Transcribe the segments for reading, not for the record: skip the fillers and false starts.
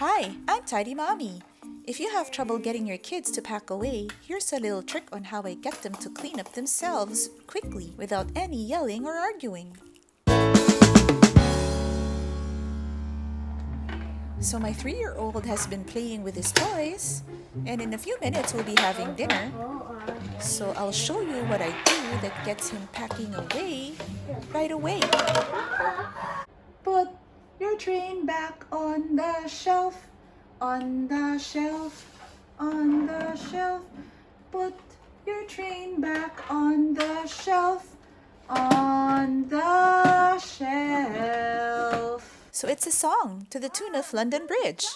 Hi, I'm Tidy Mommy. If you have trouble getting your kids to pack away, here's a little trick on how I get them to clean up themselves quickly without any yelling or arguing. So my 3-year-old has been playing with his toys, and in a few minutes we'll be having dinner. So I'll show you what I do that gets him packing away right away. Put your train back on the shelf, on the shelf, on the shelf. Put your train back on the shelf, on the shelf. So it's a song to the tune of London Bridge.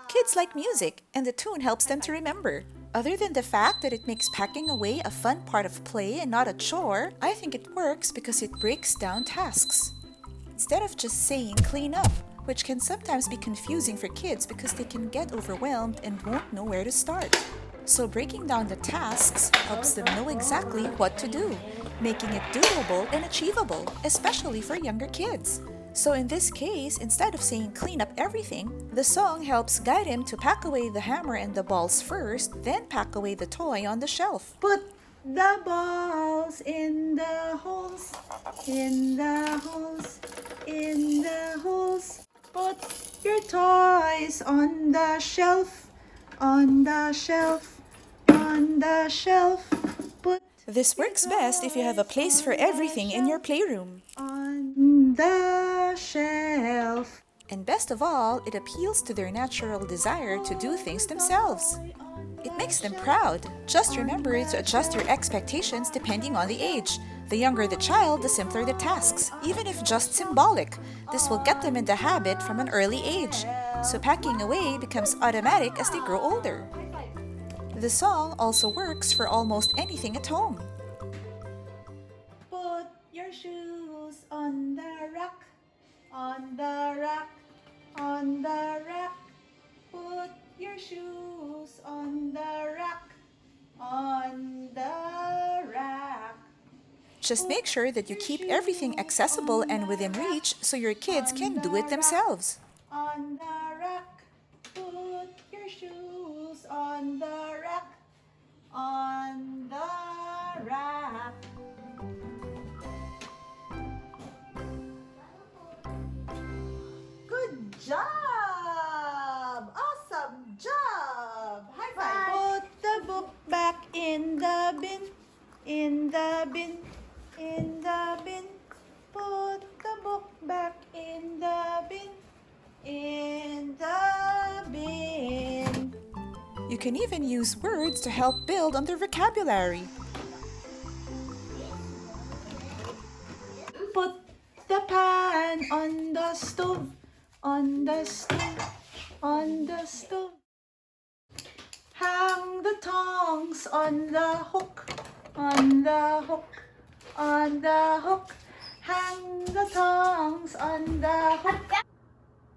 Kids like music, and the tune helps them to remember. Other than the fact that it makes packing away a fun part of play and not a chore, I think it works because it breaks down tasks. Instead of just saying clean up, which can sometimes be confusing for kids because they can get overwhelmed and won't know where to start. So breaking down the tasks helps them know exactly what to do, making it doable and achievable, especially for younger kids. So in this case, instead of saying clean up everything, the song helps guide him to pack away the hammer and the balls first, then pack away the toy on the shelf. Put the balls in the holes, in the holes, in the holes. Put your toys on the shelf, on the shelf, on the shelf. This works best if you have a place for everything in your playroom. On the shelf. And best of all, it appeals to their natural desire to do things themselves. It makes them proud. Just remember to adjust your expectations depending on the age. The younger the child, the simpler the tasks, even if just symbolic. This will get them in the habit from an early age. So packing away becomes automatic as they grow older. The song also works for almost anything at home. Put your shoes on the rack, on the rack, on the rack. Put your shoes on the rack, on the rack. Just make sure that you keep everything accessible and within reach so your kids can do it themselves. On the rack, put your shoes on the rack, on the rack. Good job! Awesome job! High five! Put the book back in the bin, in the bin, in the bin. Put the book back in the bin, in the bin. You can even use words to help build on their vocabulary. Put the pan on the stove, on the stove, on the stove. Hang the tongs on the hook, on the hook, on the hook. Hang the tongs on the hook,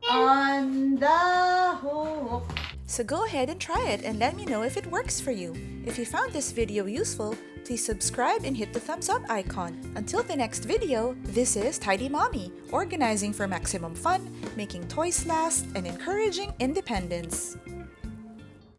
on the hook. So go ahead and try it and let me know if it works for you. If you found this video useful, please subscribe and hit the thumbs up icon. Until the next video, this is Tidy Mommy, organizing for maximum fun, making toys last, and encouraging independence.